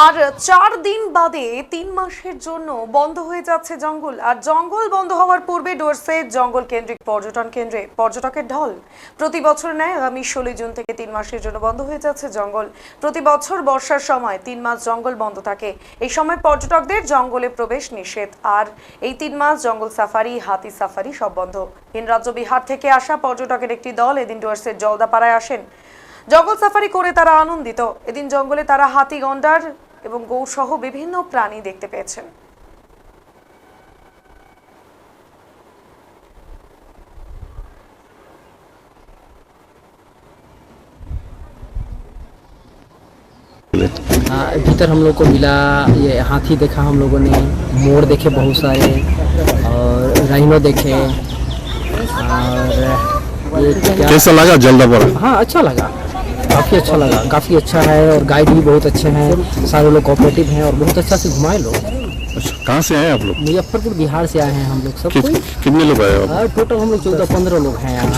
আর 4 দিন বাদে 3 মাসের জন্য বন্ধ হয়ে যাচ্ছে জঙ্গল। আর জঙ্গল বন্ধ হওয়ার পূর্বে ডুয়ার্সে জঙ্গল কেন্দ্রিক পর্যটন কেন্দ্রে পর্যটকের ঢল। প্রতি বছর ন্যায় আগামী 16 জুন থেকে 3 মাসের জন্য বন্ধ হয়ে যাচ্ছে জঙ্গল। প্রতি বছর বর্ষার সময় 3 মাস জঙ্গল বন্ধ থাকে। এই সময় পর্যটকদের জঙ্গলে প্রবেশ নিষেধ। আর এই 3 মাস জঙ্গল সাফারি, হাতি সাফারি সব বন্ধ। ভিন রাজ্য বিহার থেকে আসা পর্যটকের একটি দল এদিন ডুয়ার্সের জলদাপাড়ায় আসেন। জঙ্গল সাফারি করে তারা আনন্দিত। এদিন জঙ্গলে তারা হাতি, গন্ডার এবং গৌ সহ বিভিন্ন প্রাণী দেখতে পেয়েছেন। भीतर हम लोग को मिला, ये हाथी देखा हम लोगों ने, मोर देखे बहुत सारे और राइनो देखे। और ये कैसा लगा जल्दापाड़ा? हाँ अच्छा लगा, काफ़ी अच्छा लगा, काफ़ी अच्छा है। और गाइड भी बहुत अच्छे हैं, सारे लोग कोऑपरेटिव हैं और बहुत अच्छा से घुमाए लोग। अच्छा, कहाँ से आए आप लोग? मुजफ्फरपुर बिहार से आए हैं हम लोग सब। कितने लोग आए आप? टोटल हम लोग 14-15 लोग हैं यहाँ।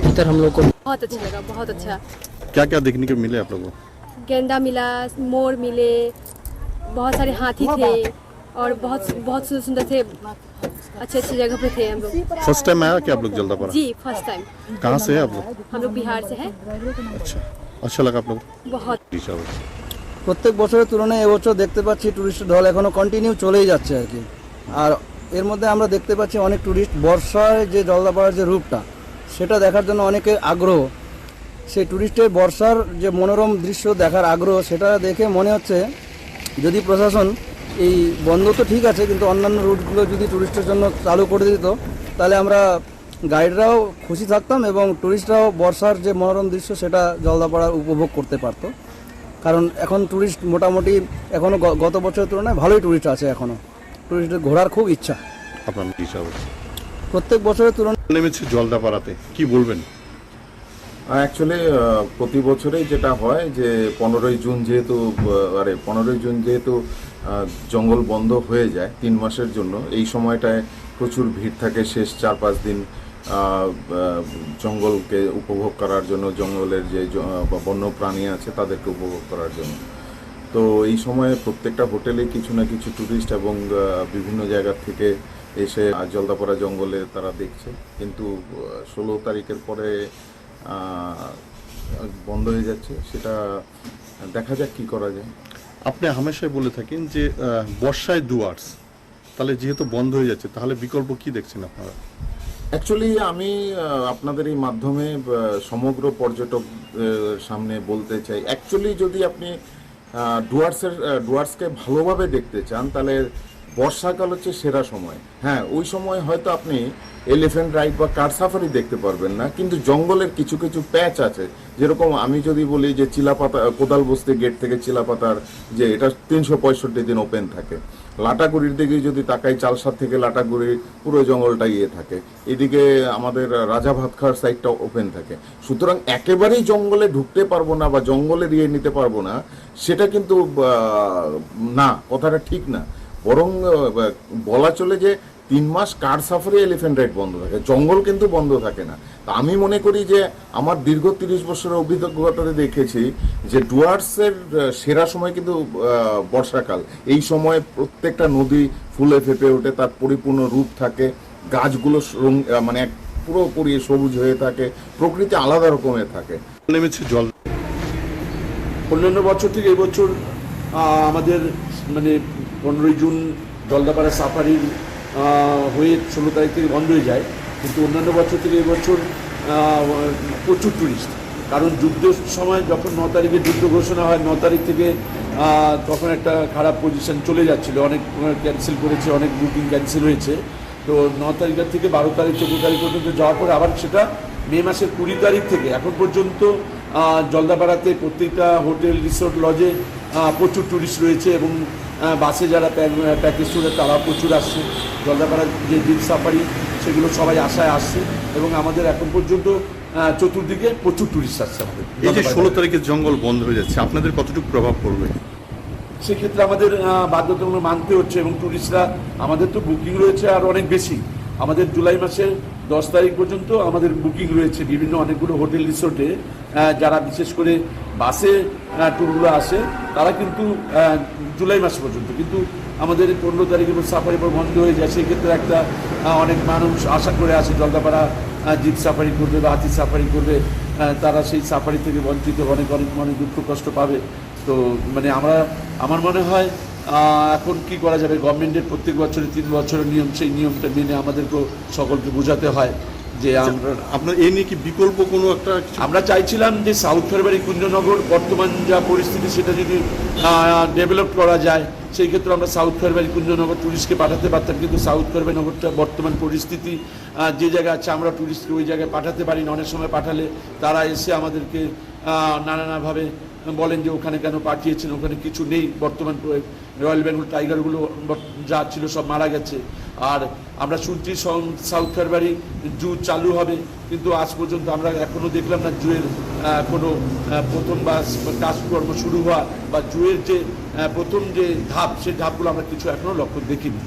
भीतर हम लोग को बहुत अच्छा लगा, बहुत अच्छा। क्या क्या देखने को मिले आप लोगों को? गेंदा मिला, मोर मिले, बहुत सारे हाथी थे और बहुत बहुत सुंदर सुंदर थे, अच्छे अच्छे जगह पे थे हम लोग। फर्स्ट टाइम आया क्या आप लोग जल्दापाड़ा? जी फर्स्ट टाइम। कहाँ से है आप लोग? हम लोग बिहार से हैं। अच्छा, अच्छा लगा आप लोग? बहुत। প্রত্যেক বছরের তুলনায় এবছর দেখতে পাচ্ছি টুরিস্ট ঢল এখনো কন্টিনিউ চলেই যাচ্ছে আর কি। আর এর মধ্যে আমরা দেখতে পাচ্ছি অনেক টুরিস্ট বর্ষায় যে জলদাপাড়ার যে রূপটা সেটা দেখার জন্য অনেকের আগ্রহ। সেই টুরিস্টের বর্ষার যে মনোরম দৃশ্য দেখার আগ্রহ সেটা দেখে মনে হচ্ছে যদি প্রশাসন এই বন্ধ তো ঠিক আছে, কিন্তু অন্যান্য রুটগুলো যদি টুরিস্টের জন্য চালু করে দিত তাহলে আমরা গাইডরাও খুশি থাকতাম এবং টুরিস্টরাও বর্ষার যে মনোরম দৃশ্য সেটা জলদাপাড়ার উপভোগ করতে পারতো। কারণ এখন টুরিস্ট মোটামুটি এখনও গত বছরের তুলনায় ভালোই টুরিস্ট আছে, এখনও টুরিস্টের ঘোরার খুব ইচ্ছা। আপনার হিসাবে প্রত্যেক বছরের তুলনায় নেমেছে জলদাপাড়াতে, কি বলবেন? অ্যাকচুয়ালি প্রতি বছরেই যেটা হয় যে 15ই জুন যেহেতু জঙ্গল বন্ধ হয়ে যায় 3 মাসের জন্য, এই সময়টায় প্রচুর ভিড় থাকে। শেষ 4-5 দিন জঙ্গলকে উপভোগ করার জন্য, জঙ্গলের যে বন্য প্রাণী আছে তাদেরকে উপভোগ করার জন্য। তো এই সময়ে প্রত্যেকটা হোটেলে কিছু না কিছু টুরিস্ট এবং বিভিন্ন জায়গা থেকে এসে জলদাপাড়া জঙ্গলে তারা দেখছে। কিন্তু 16 তারিখের পরে বন্ধ হয়ে যাচ্ছে, সেটা দেখা যাক কি করা যায়। আপনি হামেশাই বলে থাকেন যে বর্ষায় ডুয়ার্স, তাহলে যেহেতু বন্ধ হয়ে যাচ্ছে তাহলে বিকল্প কি দেখছেন আপনারা? অ্যাকচুয়ালি আমি আপনাদের এই মাধ্যমে সমগ্র পর্যটক সামনে বলতে চাই, অ্যাকচুয়ালি যদি আপনি ডুয়ার্সকে ভালোভাবে দেখতে চান তাহলে বর্ষাকাল হচ্ছে সেরা সময়। হ্যাঁ, ওই সময় হয়তো আপনি এলিফ্যান্ট রাইড বা কার সাফারি দেখতে পারবেন না, কিন্তু জঙ্গলের কিছু কিছু প্যাচ আছে। যেরকম আমি যদি বলি যে চিলাপাতা, কোদালবস্তি গেট থেকে চিলাপাতার যে এটা 365 দিন ওপেন থাকে। লাটাগুড়ির দিকে যদি তাকাই, চালসাদ থেকে লাটাগুড়ি পুরো জঙ্গলটাই থাকে। এদিকে আমাদের রাজা ভাতখার সাইডটা ওপেন থাকে। সুতরাং একেবারেই জঙ্গলে ঢুকতে পারবো না বা জঙ্গলের নিতে পারবো না, সেটা কিন্তু না, কথাটা ঠিক না। বরং বলা চলে যে 3 মাস কার সাফারি এলিফ্যান্ট রাইড বন্ধ থাকে, জঙ্গল কিন্তু বন্ধ থাকে না। তা আমি মনে করি যে আমার দীর্ঘ 30 বছরের অভিজ্ঞতাতে দেখেছি যে ডুয়ার্সের সেরা সময় কিন্তু বর্ষাকাল। এই সময় প্রত্যেকটা নদী ফুলে ফেঁপে ওঠে, তার পরিপূর্ণ রূপ থাকে, গাছগুলো মানে পুরোপুরি সবুজ হয়ে থাকে, প্রকৃতি আলাদা রকমের থাকে। নেমেছে জল। অন্যান্য বছর থেকে এবছর আমাদের মানে 15ই জুন জলদাপাড়া সাফারি হয়ে 16 তারিখ থেকে বন্ধ হয়ে যায়, কিন্তু অন্যান্য বছর থেকে এবছর প্রচুর টুরিস্ট। কারণ যুদ্ধের সময় যখন 9 তারিখে যুদ্ধ ঘোষণা হয়, 9 তারিখ থেকে তখন একটা খারাপ পজিশন চলে যাচ্ছিল, অনেক ক্যান্সেল করেছে, অনেক বুকিং ক্যান্সেল হয়েছে। তো 9 তারিখের থেকে 12 তারিখ 14 তারিখ পর্যন্ত যাওয়ার পরে আবার সেটা মে মাসের 20 তারিখ থেকে এখন পর্যন্ত জলদাপাড়াতে প্রত্যেকটা হোটেল, রিসোর্ট, লজে প্রচুর টুরিস্ট রয়েছে এবং বাসে যারা প্যাকেজ ট্যুরে তারা প্রচুর আসছে। জলদাপাড়ার যে জিপ সাফারি সেগুলো সবাই আশায় আসছে এবং আমাদের এখন পর্যন্ত চতুর্দিকে প্রচুর টুরিস্ট আসছে আমাদের। এই যে 16 তারিখে জঙ্গল বন্ধ হয়ে যাচ্ছে, আপনাদের কতটুকু প্রভাব পড়বে? সেক্ষেত্রে আমাদের বাধ্যতামূলক মানতে হচ্ছে এবং টুরিস্টরা, আমাদের তো বুকিং রয়েছে আর অনেক বেশি। আমাদের জুলাই মাসের 10 তারিখ পর্যন্ত আমাদের বুকিং রয়েছে বিভিন্ন অনেকগুলো হোটেল, রিসোর্টে। যারা বিশেষ করে বাসে ট্যুরগুলো আসে তারা কিন্তু জুলাই মাস পর্যন্ত, কিন্তু আমাদের 15 তারিখের পর সাফারি পর বন্ধ হয়ে যায়। সেই ক্ষেত্রে একটা অনেক মানুষ আশা করে আসে জলদাপাড়া জিপ সাফারি করবে বা হাতি সাফারি করবে, তারা সেই সাফারি থেকে বঞ্চিত, অনেক অনেক অনেক দুঃখ কষ্ট পাবে। তো মানে আমার মনে হয় এখন কি করা যাবে, গভর্নমেন্টের প্রত্যেক বছরে 3 বছরের নিয়ম, সেই নিয়মটা মেনে আমাদেরকেও সকলকে বোঝাতে হয় যে আপনার এই নিয়ে কি বিকল্প কোনো একটা? আমরা চাইছিলাম যে সাউথ খারবাড়ি কুঞ্জনগর বর্তমান যা পরিস্থিতি সেটা যদি ডেভেলপ করা যায়, সেই ক্ষেত্রে আমরা সাউথ খারবাড়ি কুঞ্জনগর টুরিস্টকে পাঠাতে পারতাম, কিন্তু সাউথ খারবাড়ি নগরটা বর্তমান পরিস্থিতি যে জায়গায় আছে আমরা টুরিস্টকে ওই জায়গায় পাঠাতে পারি না। অনেক সময় পাঠালে তারা এসে আমাদেরকে নানাভাবে বলেন যে ওখানে কেন পাঠিয়েছেন, ওখানে কিছু নেই। বর্তমান রয়্যাল বেঙ্গল টাইগারগুলো যা ছিল সব মারা গেছে। আর আমরা শুনছি সাউথ খারবাড়ি জু চালু হবে, কিন্তু আজ পর্যন্ত আমরা এখনও দেখলাম না জুয়ের কোনো প্রথম বা কাজকর্ম শুরু হওয়া বা জুয়ের যে প্রথম যে ধাপ, সেই ধাপগুলো আমরা কিছু এখনও লক্ষ্য দেখিনি।